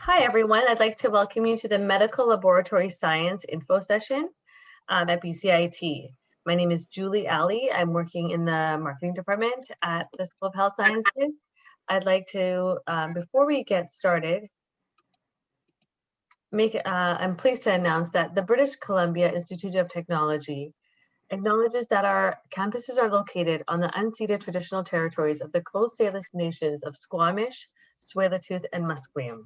Hi, everyone. I'd like to welcome you to the Medical Laboratory Science Info Session at BCIT. My name is Julie Alley. I'm working in the marketing department at the School of Health Sciences. I'd like to, before we get started, I'm pleased to announce that the British Columbia Institute of Technology acknowledges that our campuses are located on the unceded traditional territories of the Coast Salish nations of Squamish, Tsleil-Waututh, and Musqueam.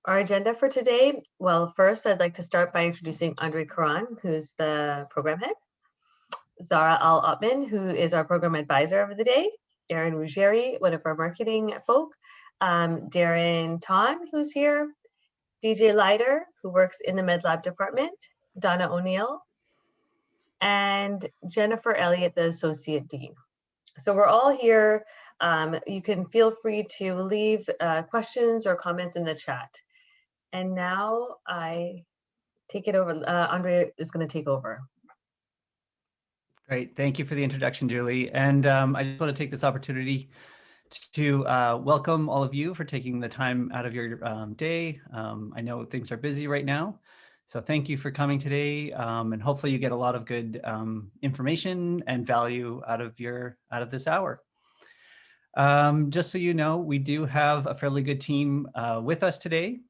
Our agenda for today, well, first I'd like to start by introducing Andre Karan, who's the program head, Zara Al-Ottman, who is our program advisor of the day, Erin Ruggieri, one of our marketing folk, Darren Ton, who's here, DJ Leiter, who works in the Med Lab department, Donna O'Neill, and Jennifer Elliott, the Associate Dean. So we're all here. You can feel free to leave questions or comments in the chat. And now I take it over. Andre is going to take over. Great. Thank you for the introduction, Julie. And I just want to take this opportunity to welcome all of you for taking the time out of your day. I know things are busy right now, so thank you for coming today. And hopefully you get a lot of good information and value out of this hour. Just so you know, we do have a fairly good team with us today.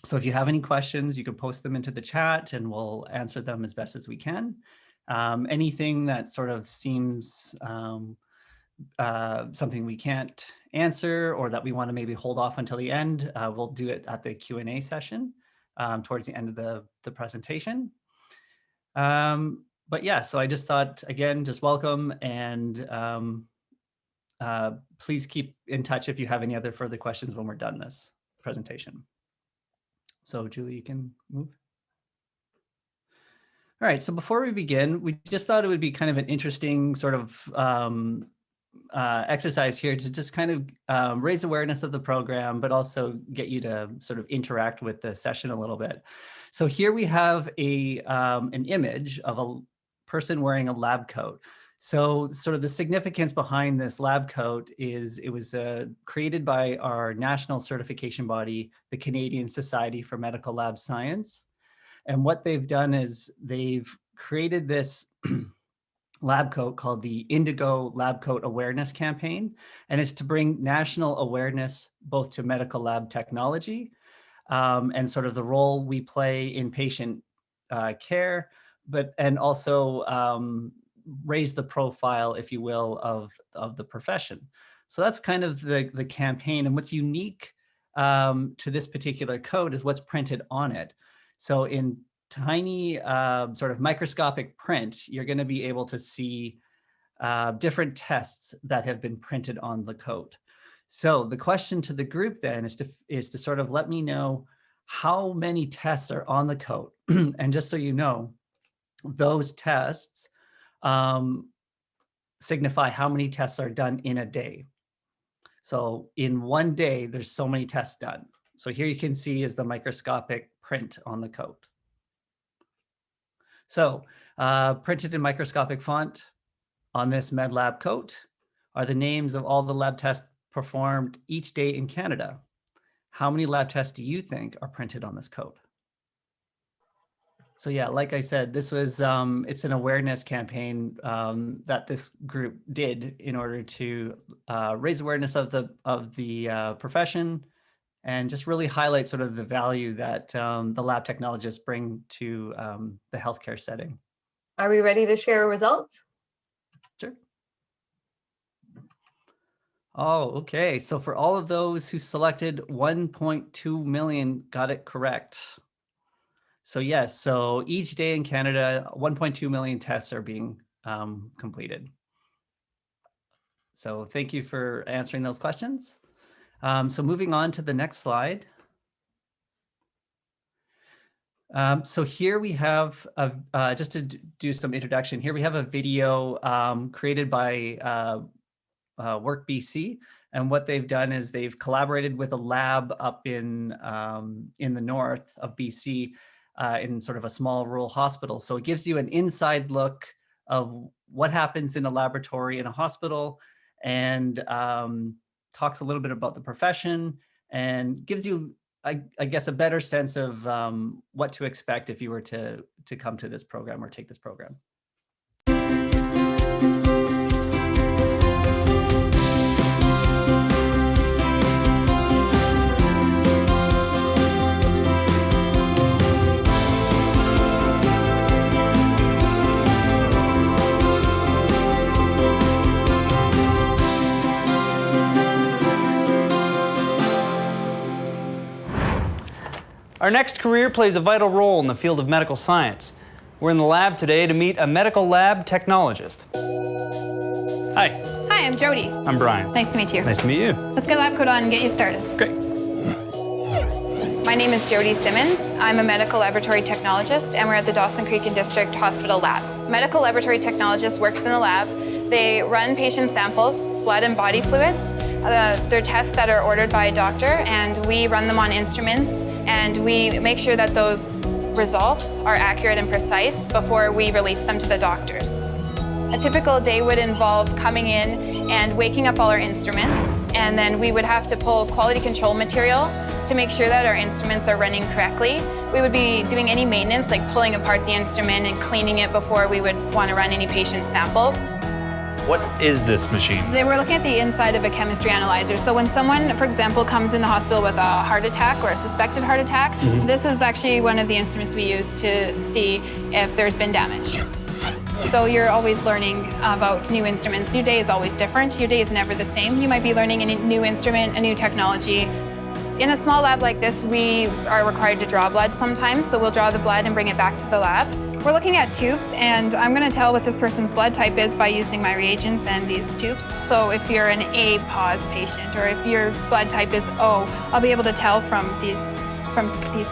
So if you have any questions, you can post them into the chat and we'll answer them as best as we can. Anything that sort of seems something we can't answer or that we want to maybe hold off until the end, we'll do it at the Q&A session towards the end of the presentation. But yeah, so I just thought, again, just welcome and please keep in touch if you have any other further questions when we're done this presentation. So Julie, you can move. All right, so before we begin, we just thought it would be kind of an interesting sort of exercise here to just kind of raise awareness of the program, but also get you to sort of interact with the session a little bit. So here we have an image of a person wearing a lab coat. So sort of the significance behind this lab coat is it was created by our national certification body, the Canadian Society for Medical Lab Science. And what they've done is they've created this lab coat called the Indigo Lab Coat Awareness Campaign. And it's to bring national awareness both to medical lab technology and sort of the role we play in patient care, and also raise the profile, if you will, of the profession. So that's kind of the campaign. And what's unique to this particular coat is what's printed on it. So in tiny sort of microscopic print, you're going to be able to see different tests that have been printed on the coat. So the question to the group then is to sort of let me know how many tests are on the coat. And just so you know, those tests signify how many tests are done in a day. So in one day, there's so many tests done. So here you can see is the microscopic print on the coat. So printed in microscopic font on this med lab coat are the names of all the lab tests performed each day in Canada. How many lab tests do you think are printed on this coat? So yeah, like I said, this was it's an awareness campaign that this group did in order to raise awareness of the profession and just really highlight sort of the value that the lab technologists bring to the healthcare setting. Are we ready to share results? Sure. Oh, okay. So for all of those who selected 1.2 million got it correct. So yes, so each day in Canada, 1.2 million tests are being completed. So thank you for answering those questions. So moving on to the next slide. So here we have, just to do some introduction, here we have a video created by Work BC. And what they've done is they've collaborated with a lab up in the north of BC in sort of a small rural hospital. So it gives you an inside look of what happens in a laboratory in a hospital and talks a little bit about the profession and gives you, I guess, a better sense of what to expect if you were to come to this program or take this program. Our next career plays a vital role in the field of medical science. We're in the lab today to meet a medical lab technologist. Hi. Hi, I'm Jody. I'm Brian. Nice to meet you. Nice to meet you. Let's get a lab coat on and get you started. Great. My name is Jody Simmons. I'm a medical laboratory technologist, and we're at the Dawson Creek and District Hospital Lab. Medical laboratory technologist works in the lab. They run patient samples, blood and body fluids. They're tests that are ordered by a doctor, and we run them on instruments, and we make sure that those results are accurate and precise before we release them to the doctors. A typical day would involve coming in and waking up all our instruments, and then we would have to pull quality control material to make sure that our instruments are running correctly. We would be doing any maintenance, like pulling apart the instrument and cleaning it before we would want to run any patient samples. What is this machine? They were looking at the inside of a chemistry analyzer. So when someone, for example, comes in the hospital with a heart attack or a suspected heart attack, this is actually one of the instruments we use to see if there's been damage. So you're always learning about new instruments. Your day is always different. Your day is never the same. You might be learning a new instrument, a new technology. In a small lab like this, we are required to draw blood sometimes. So we'll draw the blood and bring it back to the lab. We're looking at tubes, and I'm going to tell what this person's blood type is by using my reagents and these tubes. So if you're an A pos patient, or if your blood type is O, I'll be able to tell from these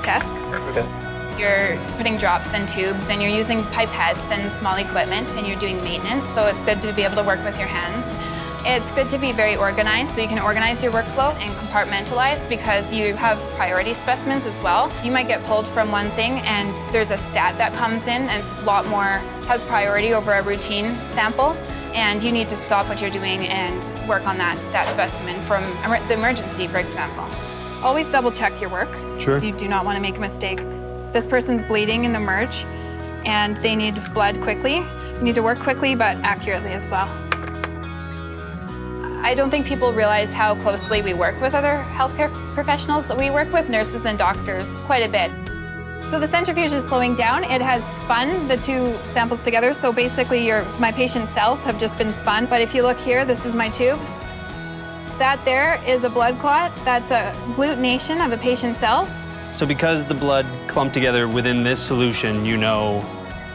tests. Okay. You're putting drops in tubes, and you're using pipettes and small equipment, and you're doing maintenance, so it's good to be able to work with your hands. It's good to be very organized, so you can organize your workflow and compartmentalize because you have priority specimens as well. You might get pulled from one thing and there's a stat that comes in and it's a lot more, has priority over a routine sample, and you need to stop what you're doing and work on that stat specimen from the emergency, for example. Always double check your work, Sure. so you do not want to make a mistake. This person's bleeding in the merge and they need blood quickly. You need to work quickly but accurately as well. I don't think people realize how closely we work with other healthcare professionals. We work with nurses and doctors quite a bit. So the centrifuge is slowing down. It has spun the two samples together. So basically my patient's cells have just been spun. But if you look here, this is my tube. That there is a blood clot. That's a agglutination of a patient's cells. So because the blood clumped together within this solution, you know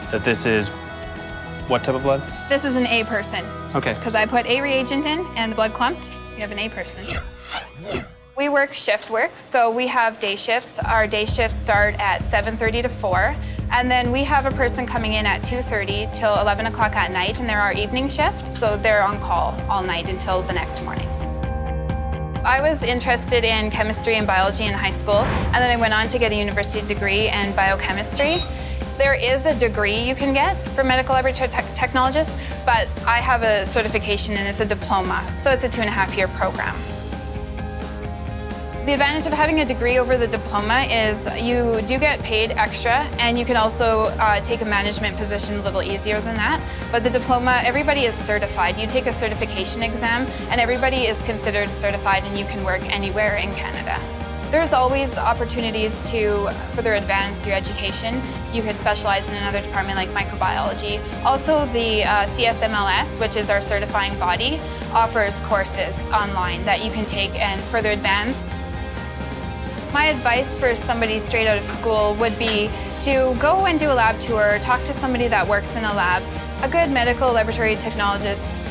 that this is what type of blood? This is an A person. Okay. Because I put A reagent in and the blood clumped, we have an A person. We work shift work, so we have day shifts. Our day shifts start at 7:30 to 4, and then we have a person coming in at 2:30 till 11 o'clock at night, and they're our evening shift, so they're on call all night until the next morning. I was interested in chemistry and biology in high school, and then I went on to get a university degree in biochemistry. There is a degree you can get for medical laboratory technologist, but I have a certification and it's a diploma, so it's a 2.5-year program. The advantage of having a degree over the diploma is you do get paid extra, and you can also take a management position a little easier than that. But the diploma, everybody is certified. You take a certification exam, and everybody is considered certified, and you can work anywhere in Canada. There's always opportunities to further advance your education. You could specialize in another department like microbiology. Also, the CSMLS, which is our certifying body, offers courses online that you can take and further advance. My advice for somebody straight out of school would be to go and do a lab tour, talk to somebody that works in a lab. A good medical laboratory technologist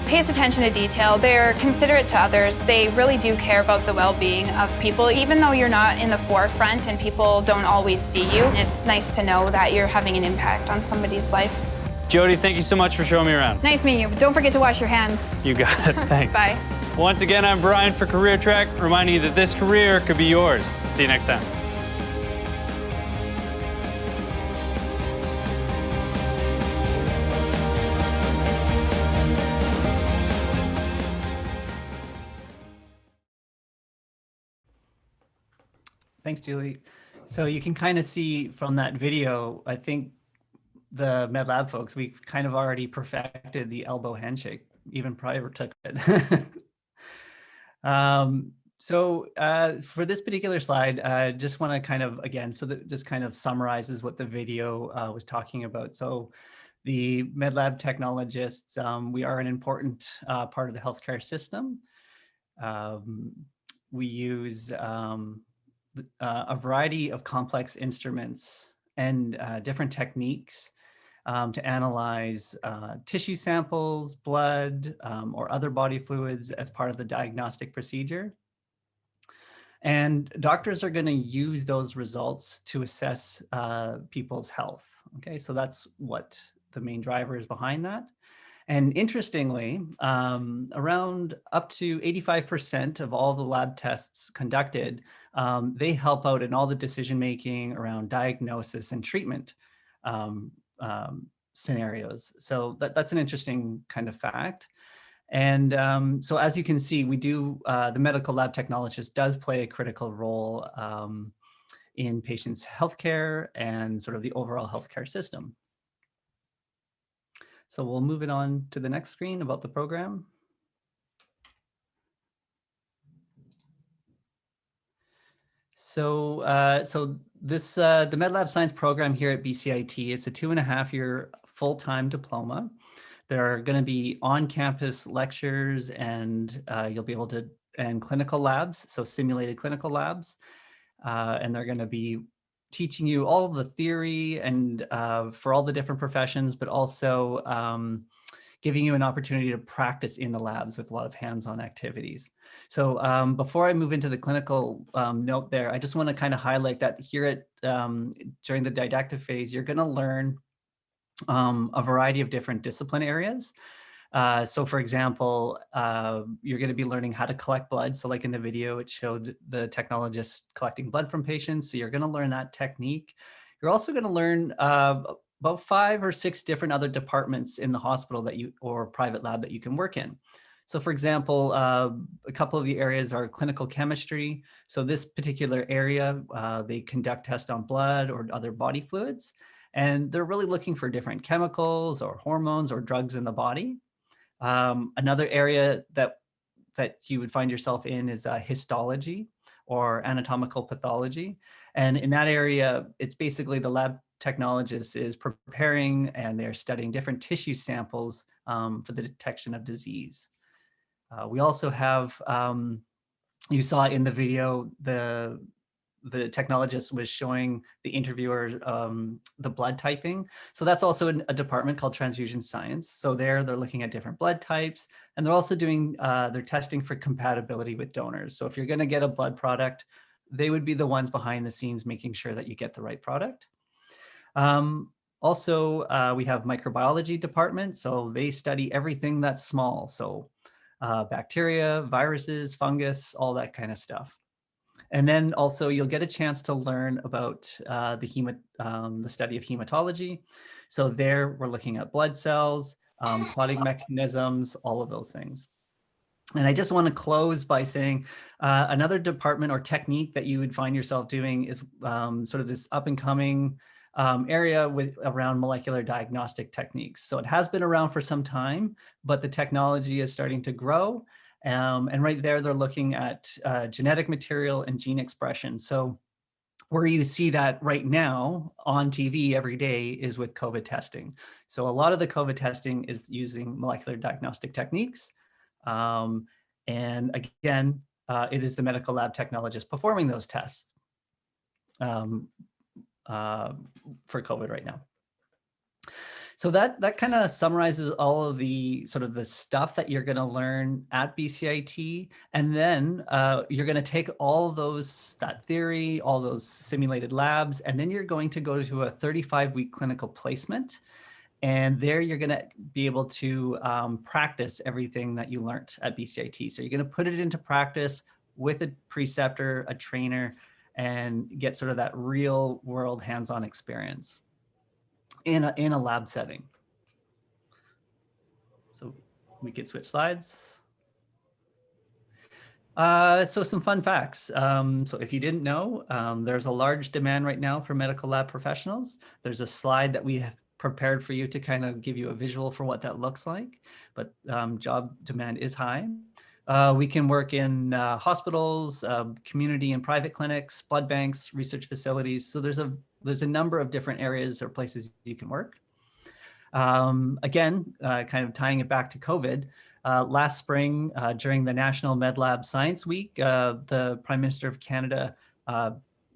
pays attention to detail. They're considerate to others. They really do care about the well-being of people, even though you're not in the forefront and people don't always see you. It's nice to know that you're having an impact on somebody's life. Jody, thank you so much for showing me around. Nice meeting you. Don't forget to wash your hands. You got it. Thanks. Bye. Once again, I'm Brian for Career Track, reminding you that this career could be yours. See you next time. thanks, Julie. So you can kind of see from that video, I think the MedLab folks, we've kind of already perfected the elbow handshake, even prior to it. For this particular slide, I just want to kind of, again, so that just kind of summarizes what the video was talking about. So the MedLab Technologists, we are an important part of the healthcare system. We use a variety of complex instruments and different techniques to analyze tissue samples, blood, or other body fluids as part of the diagnostic procedure. And doctors are going to use those results to assess people's health. Okay, so that's what the main driver is behind that. And interestingly, around up to 85% of all the lab tests conducted, they help out in all the decision-making around diagnosis and treatment scenarios. So that's an interesting kind of fact. And so as you can see, we do, the medical lab technologist does play a critical role in patients' healthcare and sort of the overall healthcare system. So we'll move it on to the next screen about the program. So, this the MedLab Science program here at BCIT, it's a 2.5-year full-time diploma. There are going to be on-campus lectures and you'll be able to, and clinical labs, so simulated clinical labs. And they're going to be teaching you all the theory and for all the different professions, but also giving you an opportunity to practice in the labs with a lot of hands-on activities. So before I move into the clinical note there, I just want to kind of highlight that here at during the didactic phase, you're going to learn a variety of different discipline areas. So for example, you're going to be learning how to collect blood. So like in the video, it showed the technologist collecting blood from patients. So you're going to learn that technique. You're also going to learn about 5 or 6 different other departments in the hospital that you, or private lab that you can work in. So for example, a couple of the areas are clinical chemistry. So this particular area, they conduct tests on blood or other body fluids. And they're really looking for different chemicals or hormones or drugs in the body. Another area that you would find yourself in is histology or anatomical pathology. And in that area, it's basically the lab technologist is preparing and they're studying different tissue samples for the detection of disease. We also have, you saw in the video, the technologist was showing the interviewer the blood typing. So that's also a department called transfusion science. So they're looking at different blood types, and they're also doing, they're testing for compatibility with donors. So if you're gonna get a blood product, they would be the ones behind the scenes making sure that you get the right product. Also, we have microbiology department. So they study everything that's small. So bacteria, viruses, fungus, all that kind of stuff. And then also you'll get a chance to learn about the study of hematology. So there we're looking at blood cells, clotting mechanisms, all of those things. And I just want to close by saying another department or technique that you would find yourself doing is sort of this up and coming area around molecular diagnostic techniques. So it has been around for some time, but the technology is starting to grow. And right there, they're looking at genetic material and gene expression. So where you see that right now on TV every day is with COVID testing. So a lot of the COVID testing is using molecular diagnostic techniques. And again, it is the medical lab technologist performing those tests for COVID right now. So that kind of summarizes all of the sort of the stuff that you're going to learn at BCIT. And then you're going to take all that theory, all those simulated labs, and then you're going to go to a 35-week clinical placement. And there you're going to be able to practice everything that you learned at BCIT. So you're going to put it into practice with a preceptor, a trainer, and get sort of that real world hands-on experience in a lab setting. So we could switch slides. So some fun facts. So if you didn't know, there's a large demand right now for medical lab professionals. There's a slide that we have prepared for you to kind of give you a visual for what that looks like, but job demand is high. We can work in hospitals, community and private clinics, blood banks, research facilities. So there's a number of different areas or places you can work. Again, kind of tying it back to COVID, last spring during the National MedLab Science Week, the Prime Minister of Canada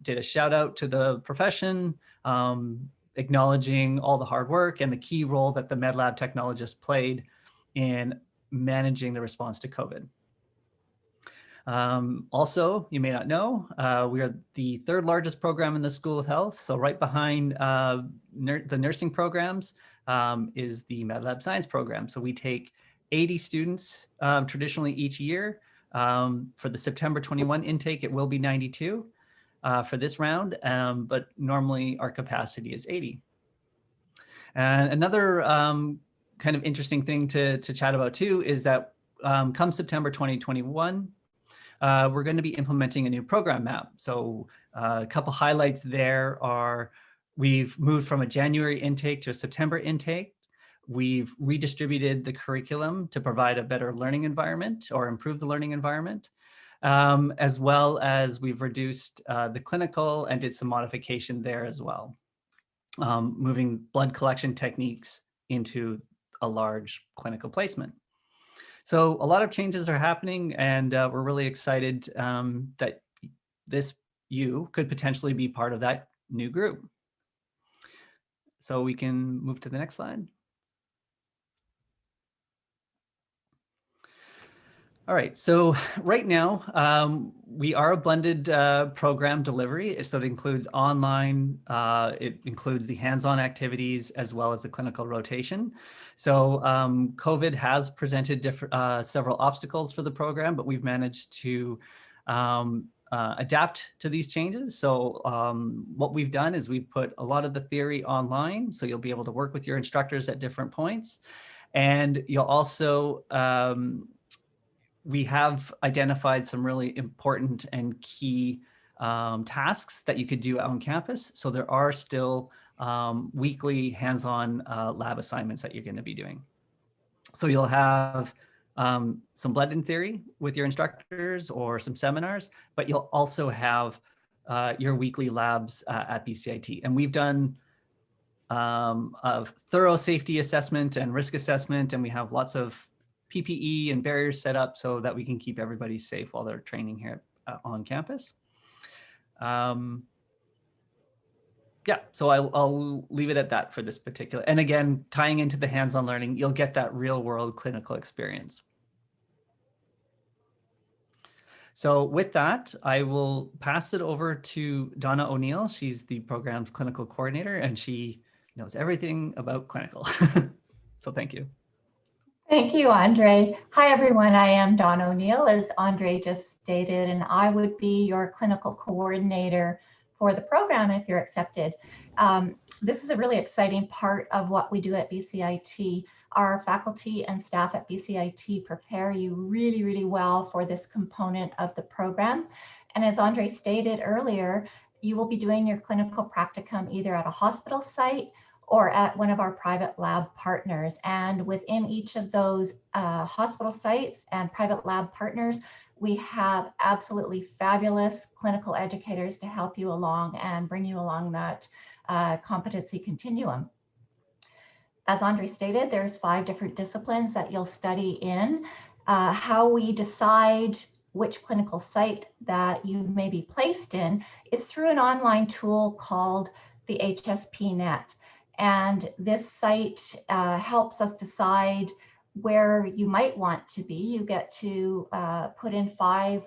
did a shout out to the profession, acknowledging all the hard work and the key role that the MedLab technologist played in managing the response to COVID. Also, you may not know, we are the third largest program in the School of Health. So right behind the nursing programs is the MedLab Science program. So we take 80 students traditionally each year. For the September 21 intake, it will be 92 for this round, but normally our capacity is 80. And another kind of interesting thing to chat about too is that come September 2021, we're going to be implementing a new program map. So a couple highlights there are we've moved from a January intake to a September intake. We've redistributed the curriculum to provide a better learning environment or improve the learning environment, as well as we've reduced the clinical and did some modification there as well, moving blood collection techniques into a large clinical placement. So a lot of changes are happening, and we're really excited that you could potentially be part of that new group. So we can move to the next slide. All right, so right now we are a blended program delivery. So it includes online, it includes the hands-on activities as well as the clinical rotation. So COVID has presented several obstacles for the program, but we've managed to adapt to these changes. So what we've done is we've put a lot of the theory online, so you'll be able to work with your instructors at different points. And you'll also, we have identified some really important and key tasks that you could do on campus. So there are still weekly hands-on lab assignments that you're going to be doing. So you'll have some blended theory with your instructors or some seminars, but you'll also have your weekly labs at BCIT. And we've done a thorough safety assessment and risk assessment, and we have lots of PPE and barriers set up so that we can keep everybody safe while they're training here on campus. Yeah, so I'll leave it at that for this particular. And again, tying into the hands-on learning, you'll get that real-world clinical experience. So with that, I will pass it over to Donna O'Neill. She's the program's clinical coordinator, and she knows everything about clinical. So thank you. Thank you, Andre. Hi, everyone. I am Donna O'Neill, as Andre just stated, and I would be your clinical coordinator for the program if you're accepted. This is a really exciting part of what we do at BCIT. Our faculty and staff at BCIT prepare you really, really well for this component of the program. And as Andre stated earlier, you will be doing your clinical practicum either at a hospital site or at one of our private lab partners. And within each of those hospital sites and private lab partners, we have absolutely fabulous clinical educators to help you along and bring you along that competency continuum. As Andre stated, there's 5 different disciplines that you'll study in. How we decide which clinical site that you may be placed in is through an online tool called the HSPNet. And this site helps us decide where you might want to be. You get to put in 5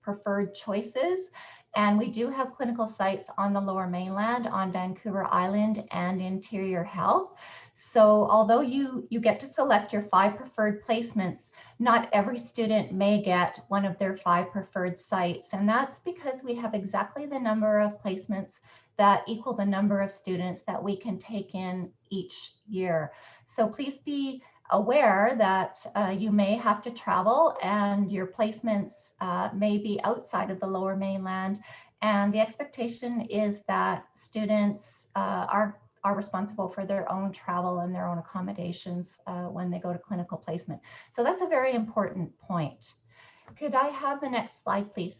preferred choices. And we do have clinical sites on the Lower Mainland, on Vancouver Island, and Interior Health. So although you get to select your 5 preferred placements, not every student may get one of their 5 preferred sites. And that's because we have exactly the number of placements that equal the number of students that we can take in each year. So please be aware that you may have to travel and your placements may be outside of the Lower Mainland. And the expectation is that students are responsible for their own travel and their own accommodations when they go to clinical placement. So that's a very important point. Could I have the next slide, please?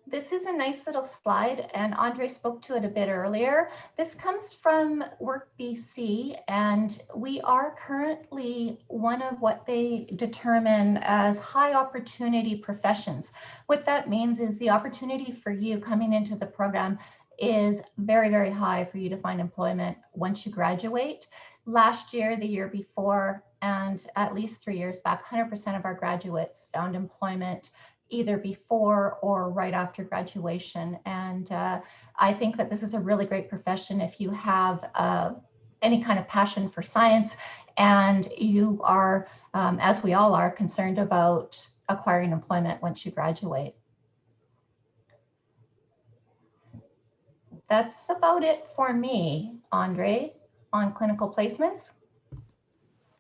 This is a nice little slide, and Andre spoke to it a bit earlier. This comes from Work BC, and we are currently one of what they determine as high opportunity professions. What that means is the opportunity for you coming into the program is very, very high for you to find employment once you graduate. Last year, the year before, and at least 3 years back, 100% of our graduates found employment either before or right after graduation. And I think that this is a really great profession if you have any kind of passion for science and you are, as we all are, concerned about acquiring employment once you graduate. That's about it for me, Andre, on clinical placements.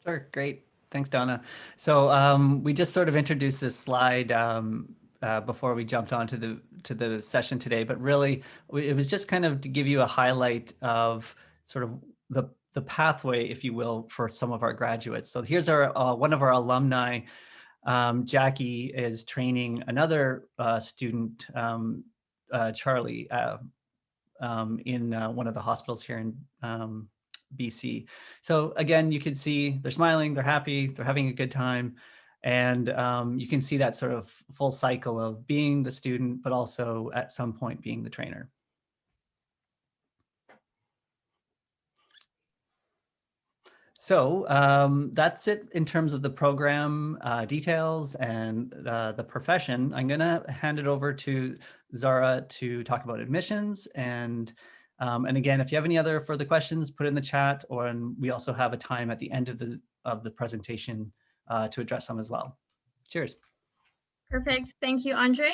Sure, great. Thanks, Donna. So we just sort of introduced this slide before we jumped onto the session today, but really it was just kind of to give you a highlight of sort of the pathway, if you will, for some of our graduates. So here's our one of our alumni. Jackie is training another student, Charlie, in one of the hospitals here in BC. So again, you can see they're smiling, they're happy, they're having a good time. And you can see that sort of full cycle of being the student, but also at some point being the trainer. So that's it in terms of the program details and the profession. I'm gonna hand it over to Zara to talk about admissions. And again, if you have any other further questions, put it in the chat, and we also have a time at the end of the presentation to address them as well. Cheers. Perfect. Thank you, Andre.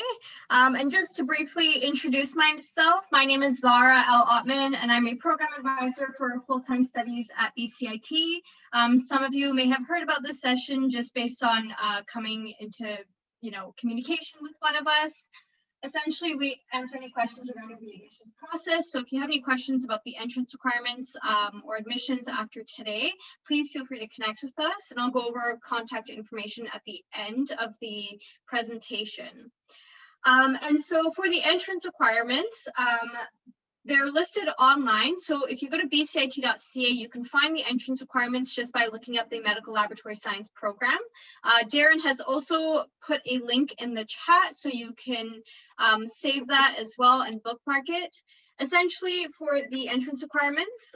And just to briefly introduce myself, my name is Zara L. Ottman, and I'm a program advisor for full-time studies at BCIT. Some of you may have heard about this session just based on coming into, communication with one of us. Essentially, we answer any questions regarding the admissions process. So if you have any questions about the entrance requirements or admissions after today, please feel free to connect with us, and I'll go over contact information at the end of the presentation. And so for the entrance requirements, they're listed online. So if you go to bcit.ca, you can find the entrance requirements just by looking up the medical laboratory science program. Darren has also put a link in the chat, so you can save that as well and bookmark it. Essentially, for the entrance requirements,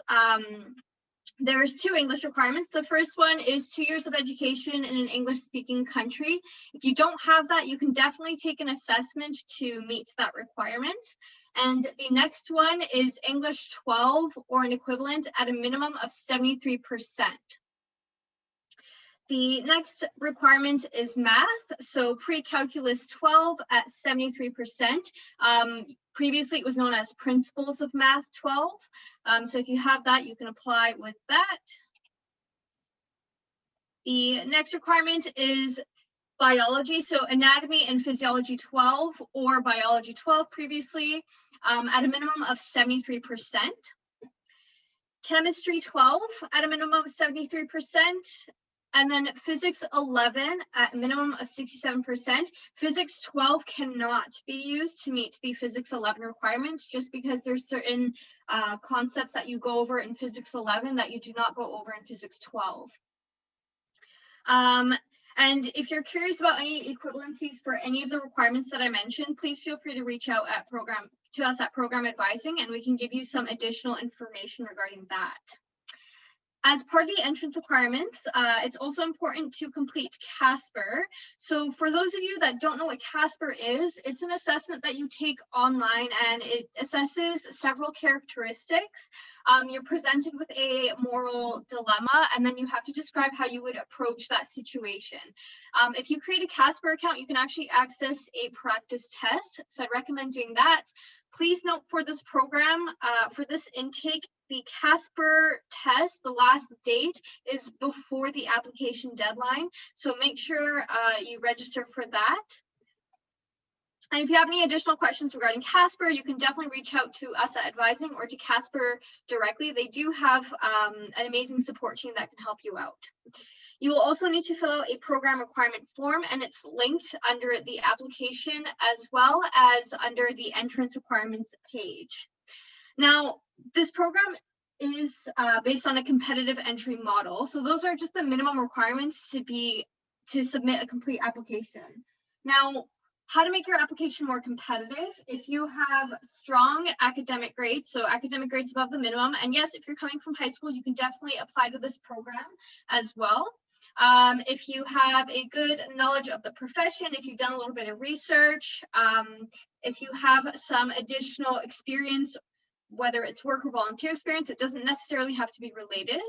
there's 2 English requirements. The first one is 2 years of education in an English-speaking country. If you don't have that, you can definitely take an assessment to meet that requirement. And the next one is English 12 or an equivalent at a minimum of 73%. The next requirement is math, so pre-calculus 12 at 73%. Previously, it was known as Principles of Math 12. So if you have that, you can apply with that. The next requirement is biology, so anatomy and physiology 12 or biology 12 previously at a minimum of 73%. Chemistry 12 at a minimum of 73%. And then physics 11 at a minimum of 67%. Physics 12 cannot be used to meet the physics 11 requirements, just because there's certain concepts that you go over in physics 11 that you do not go over in physics 12. And if you're curious about any equivalencies for any of the requirements that I mentioned, please feel free to reach out to us at Program Advising, and we can give you some additional information regarding that. As part of the entrance requirements, it's also important to complete CASPER. So for those of you that don't know what CASPER is, it's an assessment that you take online, and it assesses several characteristics. You're presented with a moral dilemma, and then you have to describe how you would approach that situation. If you create a Casper account, you can actually access a practice test. So I recommend doing that. Please note for this program, for this intake, the Casper test, the last date is before the application deadline. So make sure you register for that. And if you have any additional questions regarding Casper, you can definitely reach out to us at Advising or to Casper directly. They do have an amazing support team that can help you out. You will also need to fill out a program requirement form, and it's linked under the application as well as under the entrance requirements page. Now, this program is based on a competitive entry model. So those are just the minimum requirements to submit a complete application. Now, how to make your application more competitive: if you have strong academic grades, so academic grades above the minimum, and yes, if you're coming from high school, you can definitely apply to this program as well. If you have a good knowledge of the profession, if you've done a little bit of research, if you have some additional experience, whether it's work or volunteer experience, it doesn't necessarily have to be related.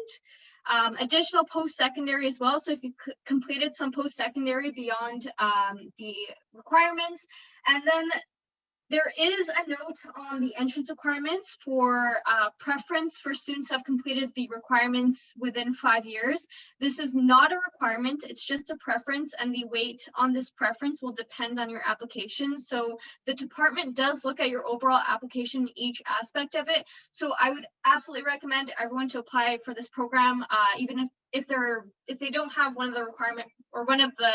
Additional post-secondary as well. So if you completed some post-secondary beyond the requirements. And then there is a note on the entrance requirements for preference for students who have completed the requirements within 5 years. This is not a requirement, it's just a preference, and the weight on this preference will depend on your application. So the department does look at your overall application, each aspect of it. So I would absolutely recommend everyone to apply for this program, even if they don't have one of the requirement or one of the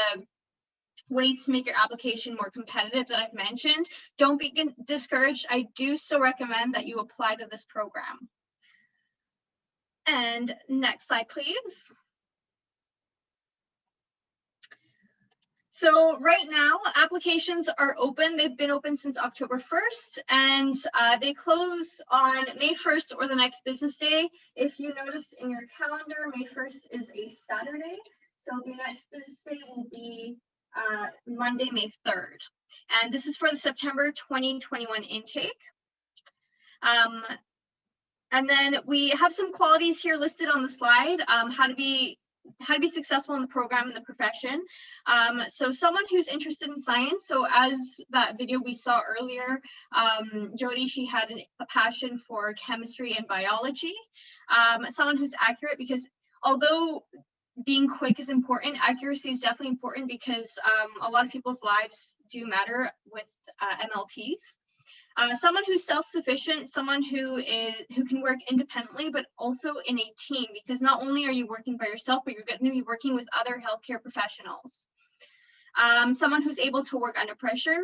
ways to make your application more competitive that I've mentioned. Don't be discouraged. I do still recommend that you apply to this program. And next slide, please. So right now, applications are open. They've been open since October 1st, and they close on May 1st or the next business day. If you notice in your calendar, May 1st is a Saturday. So the next business day will be Monday, May 3rd. And this is for the September 2021 intake. And then we have some qualities here listed on the slide, how to be successful in the program and the profession. So someone who's interested in science. So as that video we saw earlier, Jody, she had a passion for chemistry and biology. Someone who's accurate, because although being quick is important, accuracy is definitely important, because a lot of people's lives do matter with MLTs. Someone who's self-sufficient, someone who can work independently, but also in a team, because not only are you working by yourself, but you're going to be working with other healthcare professionals. Someone who's able to work under pressure,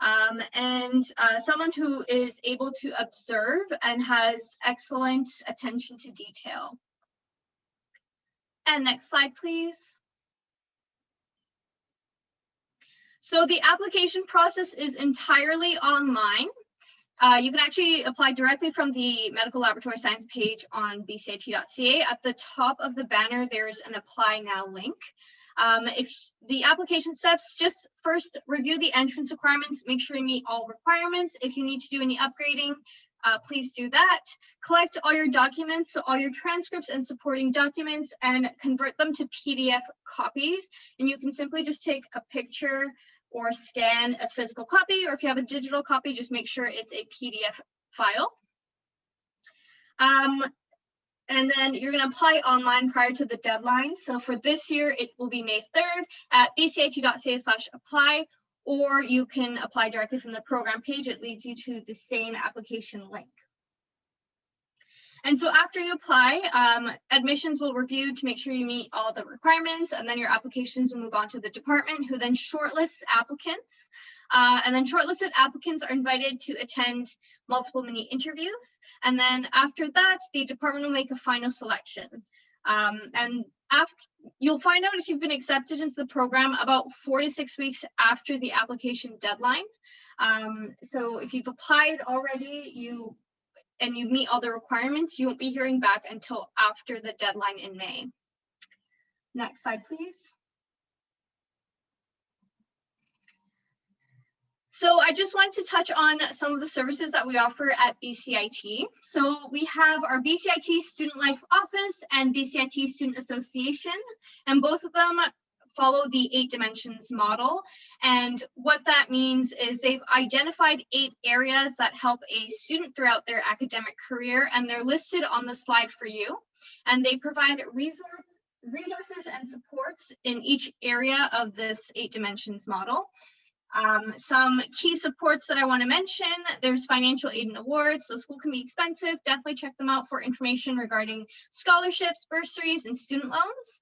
and someone who is able to observe and has excellent attention to detail. And next slide, please. So the application process is entirely online. You can actually apply directly from the Medical Laboratory Science page on bcit.ca. At the top of the banner, there's an Apply Now link. If the application steps, just first review the entrance requirements, make sure you meet all requirements. If you need to do any upgrading, please do that. Collect all your documents, so all your transcripts and supporting documents, and convert them to PDF copies. And you can simply just take a picture or scan a physical copy, or if you have a digital copy, just make sure it's a PDF file. And then you're going to apply online prior to the deadline. So for this year, it will be May 3rd at bcit.ca/apply, or you can apply directly from the program page. It leads you to the same application link. And so after you apply, admissions will review to make sure you meet all the requirements, and then your applications will move on to the department, who then shortlists applicants. And then shortlisted applicants are invited to attend multiple mini interviews. And then after that, the department will make a final selection. And you'll find out if you've been accepted into the program about 4 to 6 weeks after the application deadline. So if you've applied already, and you meet all the requirements, you won't be hearing back until after the deadline in May. Next slide, please. So I just wanted to touch on some of the services that we offer at BCIT. So we have our BCIT Student Life Office and BCIT Student Association, and both of them follow the 8 dimensions model. And what that means is they've identified 8 areas that help a student throughout their academic career, and they're listed on the slide for you. And they provide resources and supports in each area of this 8 dimensions model. Some key supports that I want to mention: there's financial aid and awards, so school can be expensive. Definitely check them out for information regarding scholarships, bursaries, and student loans.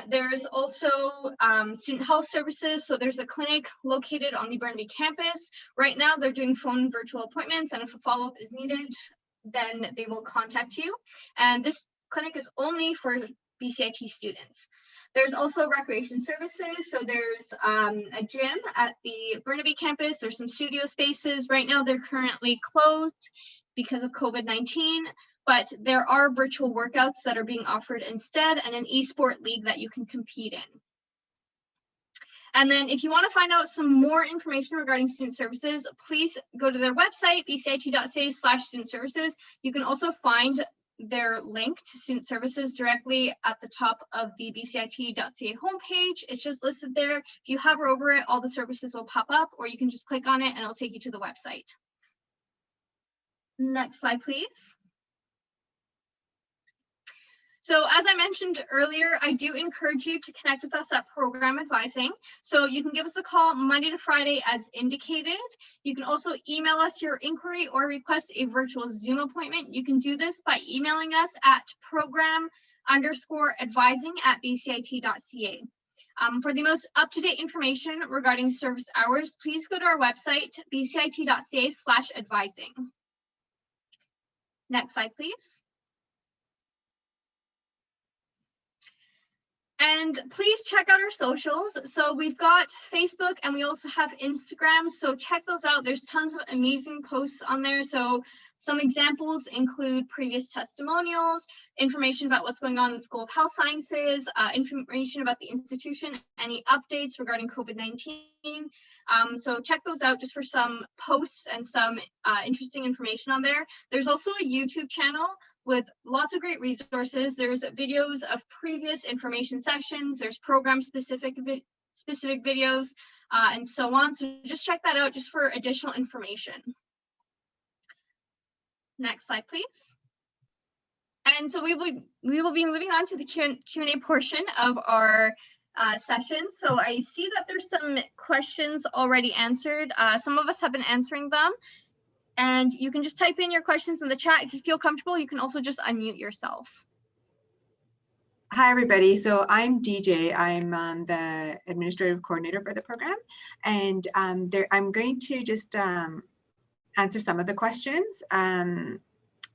There's also student health services. So there's a clinic located on the Burnaby campus. Right now they're doing phone and virtual appointments, and if a follow-up is needed, then they will contact you. And this clinic is only for BCIT students. There's also recreation services. So there's a gym at the Burnaby campus. There's some studio spaces. Right now they're currently closed because of COVID-19, but there are virtual workouts that are being offered instead, and an esport league that you can compete in. And then if you want to find out some more information regarding student services, please go to their website, bcit.ca/student services. You can also find their link to student services directly at the top of the bcit.ca homepage. It's just listed there. If you hover over it, all the services will pop up, or you can just click on it and it'll take you to the website. Next slide, please. So as I mentioned earlier, I do encourage you to connect with us at Program Advising. So you can give us a call Monday to Friday as indicated. You can also email us your inquiry or request a virtual Zoom appointment. You can do this by emailing us at program_advising@bcit.ca. For the most up-to-date information regarding service hours, please go to our website, bcit.ca/advising. Next slide, please. And please check out our socials. So we've got Facebook and we also have Instagram. So check those out. There's tons of amazing posts on there. So some examples include previous testimonials, information about what's going on in the School of Health Sciences, information about the institution, any updates regarding COVID-19. So check those out just for some posts and some interesting information on there. There's also a YouTube channel with lots of great resources. There's videos of previous information sessions, there's program specific videos, and so on. So just check that out just for additional information. Next slide, please. And so we will be moving on to the Q&A portion of our session. So I see that there's some questions already answered. Some of us have been answering them. And you can just type in your questions in the chat. If you feel comfortable, you can also just unmute yourself. Hi, everybody. So I'm DJ. I'm the administrative coordinator for the program. And I'm going to just answer some of the questions.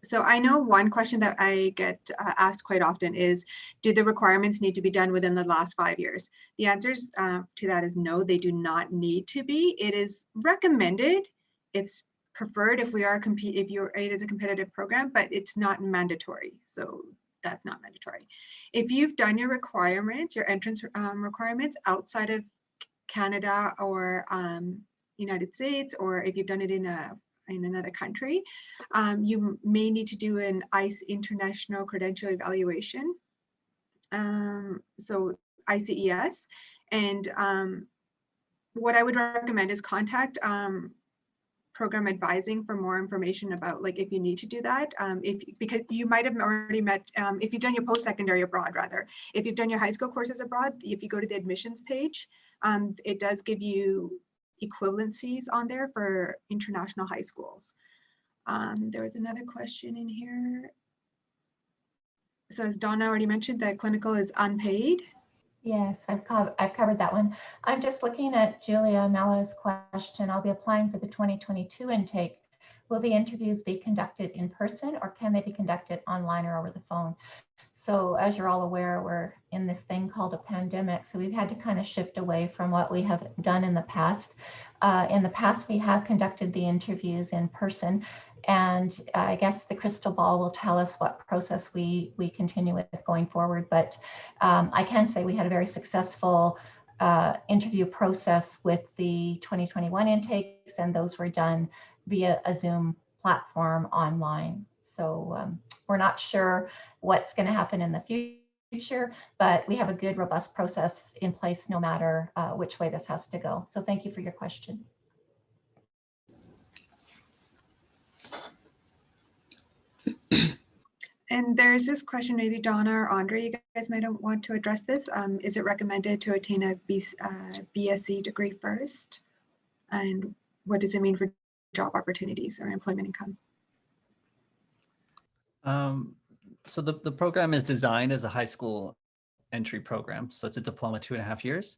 So I know one question that I get asked quite often is, do the requirements need to be done within the last 5 years? The answers to that is no, they do not need to be. It is recommended. It's preferred if it is a competitive program, but it's not mandatory. So that's not mandatory. If you've done your requirements, your entrance requirements outside of Canada or United States, or if you've done it in another country, you may need to do an ICE International Credential Evaluation. So ICES. And what I would recommend is contact Program Advising for more information about, like, if you need to do that, because you might have already met, if you've done your post-secondary abroad, rather, if you've done your high school courses abroad, if you go to the admissions page, it does give you equivalencies on there for international high schools. There was another question in here. So as Donna already mentioned, the clinical is unpaid. Yes, I've covered that one. I'm just looking at Julia Mello's question. I'll be applying for the 2022 intake. Will the interviews be conducted in person, or can they be conducted online or over the phone? So as you're all aware, we're in this thing called a pandemic. So we've had to kind of shift away from what we have done in the past. In the past, we have conducted the interviews in person. And I guess the crystal ball will tell us what process we continue with going forward. But I can say we had a very successful interview process with the 2021 intakes, and those were done via a Zoom platform online. So we're not sure what's going to happen in the future, but we have a good, robust process in place no matter which way this has to go. So thank you for your question. And there's this question, maybe Donna or Andre, you guys might want to address this. Is it recommended to attain a BSc degree first? And what does it mean for job opportunities or employment income? So the program is designed as a high school entry program. So it's a diploma, 2.5 years.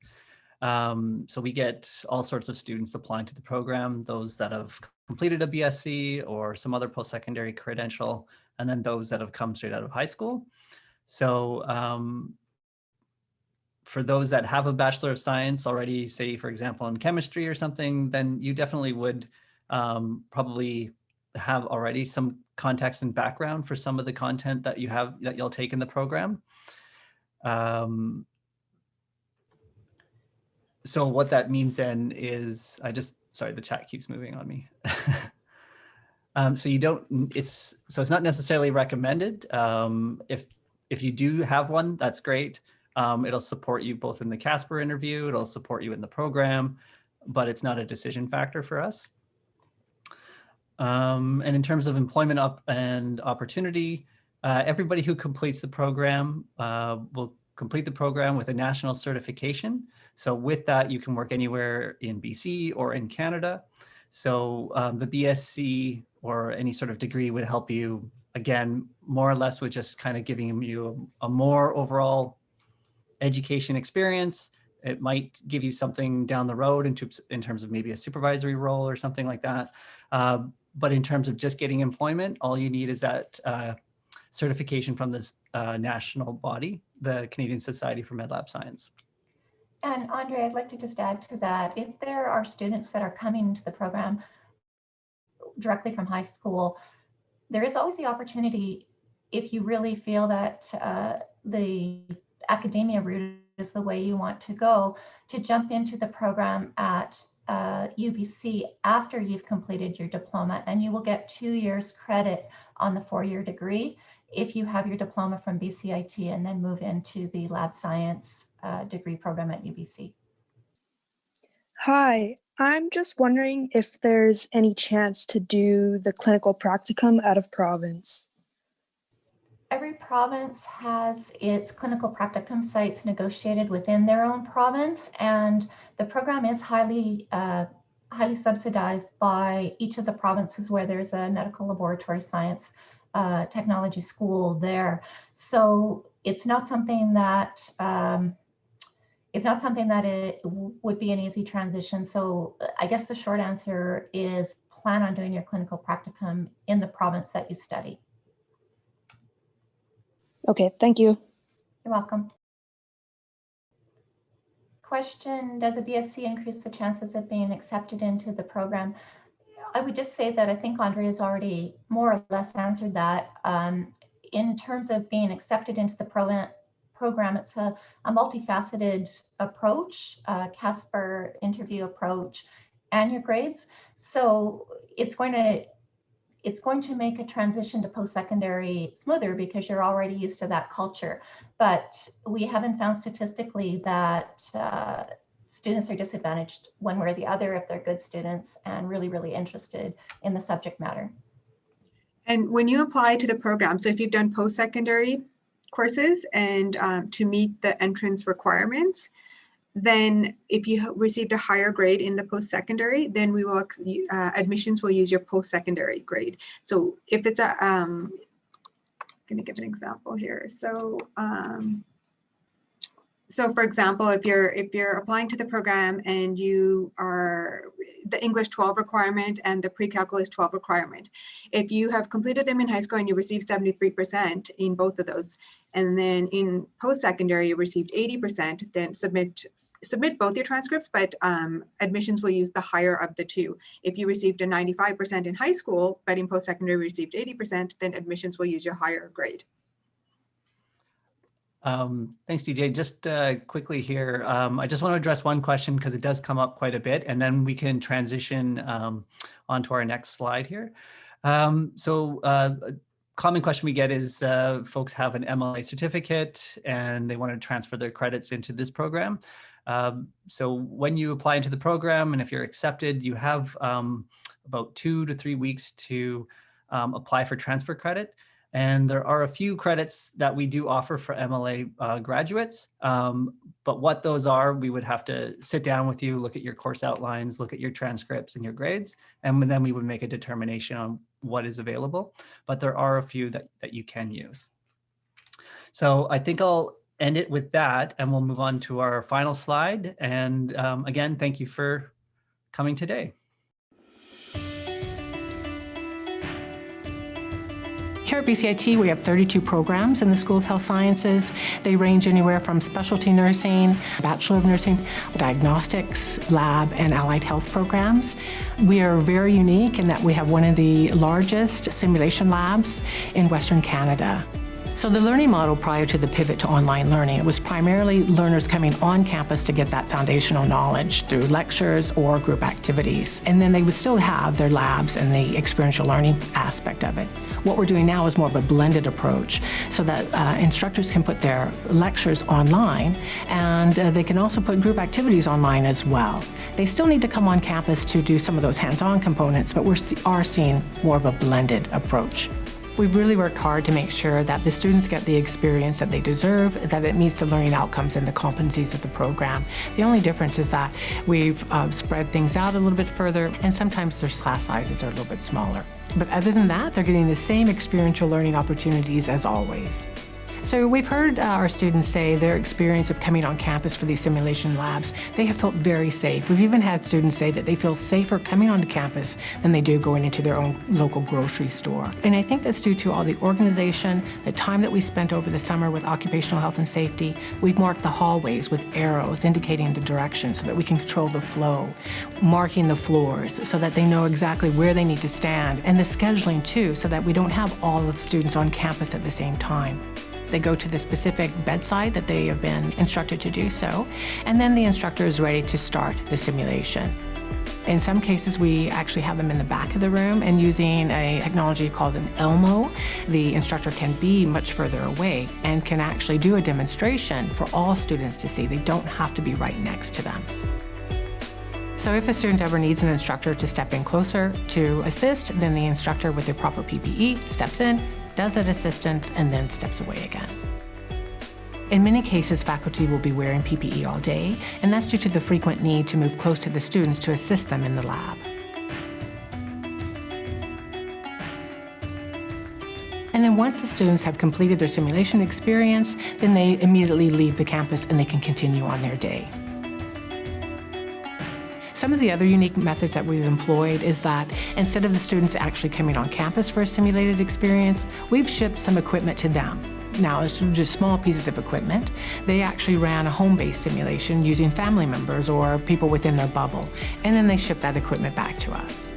So we get all sorts of students applying to the program, those that have completed a BSc or some other post-secondary credential, and then those that have come straight out of high school. So for those that have a Bachelor of Science already, say, for example, in chemistry or something, then you definitely would probably have already some context and background for some of the content that you'll take in the program. So what that means then is, sorry, the chat keeps moving on me. So it's not necessarily recommended. If you do have one, that's great. It'll support you both in the Casper interview, it'll support you in the program, but it's not a decision factor for us. And in terms of employment and opportunity, everybody who completes the program will complete the program with a national certification. So with that, you can work anywhere in BC or in Canada. So the BSc or any sort of degree would help you, again, more or less with just kind of giving you a more overall education experience. It might give you something down the road in terms of maybe a supervisory role or something like that. But in terms of just getting employment, all you need is that certification from this national body, the Canadian Society for MedLab Science. And Andre, I'd like to just add to that. If there are students that are coming to the program directly from high school, there is always the opportunity, if you really feel that the academia route is the way you want to go, to jump into the program at UBC after you've completed your diploma, and you will get 2 years credit on the 4-year degree if you have your diploma from BCIT and then move into the lab science degree program at UBC. Hi, I'm just wondering if there's any chance to do the clinical practicum out of province. Every province has its clinical practicum sites negotiated within their own province, and the program is highly subsidized by each of the provinces where there's a medical laboratory science technology school there. So it's not something that it would be an easy transition. So I guess the short answer is plan on doing your clinical practicum in the province that you study. Okay, thank you. You're welcome. Question, does a BSc increase the chances of being accepted into the program? I would just say that I think Andre has already more or less answered that. In terms of being accepted into the program, it's a multifaceted approach, Casper interview approach, and your grades. So it's going to make a transition to post-secondary smoother because you're already used to that culture. But we haven't found statistically that students are disadvantaged one way or the other if they're good students and really, really interested in the subject matter. And when you apply to the program, so if you've done post-secondary courses and to meet the entrance requirements, then if you received a higher grade in the post-secondary, then we will admissions will use your post-secondary grade. So if it's a, I'm going to give an example here. So so for example, if you're applying to the program and you are the English 12 requirement and the pre-calculus 12 requirement, if you have completed them in high school and you received 73% in both of those, and then in post-secondary you received 80%, then submit both your transcripts, but admissions will use the higher of the two. If you received a 95% in high school, but in post-secondary received 80%, then admissions will use your higher grade. Thanks, DJ. Just quickly here, I just want to address one question because it does come up quite a bit, and then we can transition onto our next slide here. So common question we get is folks have an MLA certificate and they want to transfer their credits into this program. So when you apply into the program and if you're accepted, you have about 2 to 3 weeks to apply for transfer credit. And there are a few credits that we do offer for MLA graduates. But what those are, we would have to sit down with you, look at your course outlines, look at your transcripts and your grades, and then we would make a determination on what is available. But there are a few that you can use. So I think I'll end it with that, and we'll move on to our final slide. And again, thank you for coming today. Here at BCIT, we have 32 programs in the School of Health Sciences. They range anywhere from specialty nursing, Bachelor of Nursing, diagnostics, lab, and allied health programs. We are very unique in that we have one of the largest simulation labs in Western Canada. So the learning model prior to the pivot to online learning, it was primarily learners coming on campus to get that foundational knowledge through lectures or group activities. And then they would still have their labs and the experiential learning aspect of it. What we're doing now is more of a blended approach so that instructors can put their lectures online and they can also put group activities online as well. They still need to come on campus to do some of those hands-on components, but we are seeing more of a blended approach. We've really worked hard to make sure that the students get the experience that they deserve, that it meets the learning outcomes and the competencies of the program. The only difference is that we've spread things out a little bit further, and sometimes their class sizes are a little bit smaller. But other than that, they're getting the same experiential learning opportunities as always. So we've heard our students say their experience of coming on campus for these simulation labs, they have felt very safe. We've even had students say that they feel safer coming onto campus than they do going into their own local grocery store. And I think that's due to all the organization, the time that we spent over the summer with occupational health and safety. We've marked the hallways with arrows indicating the direction so that we can control the flow, marking the floors so that they know exactly where they need to stand, and the scheduling too, so that we don't have all of the students on campus at the same time. They go to the specific bedside that they have been instructed to do so, and then the instructor is ready to start the simulation. In some cases, we actually have them in the back of the room, and using a technology called an ELMO, the instructor can be much further away and can actually do a demonstration for all students to see. They don't have to be right next to them. So if a student ever needs an instructor to step in closer to assist, then the instructor with the proper PPE steps in, does that assistance, and then steps away again. In many cases, faculty will be wearing PPE all day, and that's due to the frequent need to move close to the students to assist them in the lab. And then once the students have completed their simulation experience, then they immediately leave the campus and they can continue on their day. Some of the other unique methods that we've employed is that instead of the students actually coming on campus for a simulated experience, we've shipped some equipment to them. Now, it's just small pieces of equipment. They actually ran a home-based simulation using family members or people within their bubble, and then they shipped that equipment back to us.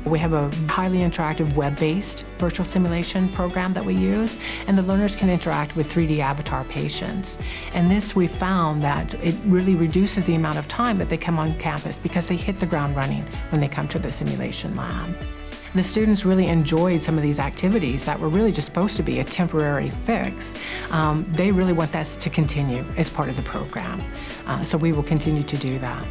We have a highly interactive web-based virtual simulation program that we use, and the learners can interact with 3D avatar patients. And this, we found that it really reduces the amount of time that they come on campus because they hit the ground running when they come to the simulation lab. The students really enjoyed some of these activities that were really just supposed to be a temporary fix. They really want that to continue as part of the program. So we will continue to do that.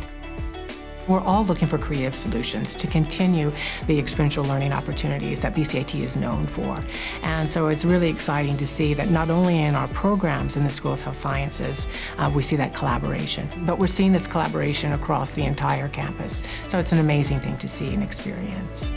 We're all looking for creative solutions to continue the experiential learning opportunities that BCIT is known for. And so it's really exciting to see that not only in our programs in the School of Health Sciences, we see that collaboration, but we're seeing this collaboration across the entire campus. So it's an amazing thing to see and experience.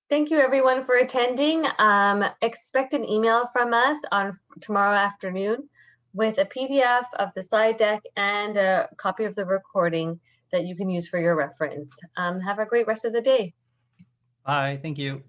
Thank you everyone for attending. Expect an email from us on tomorrow afternoon with a PDF of the slide deck and a copy of the recording that you can use for your reference. Have a great rest of the day. Bye, thank you.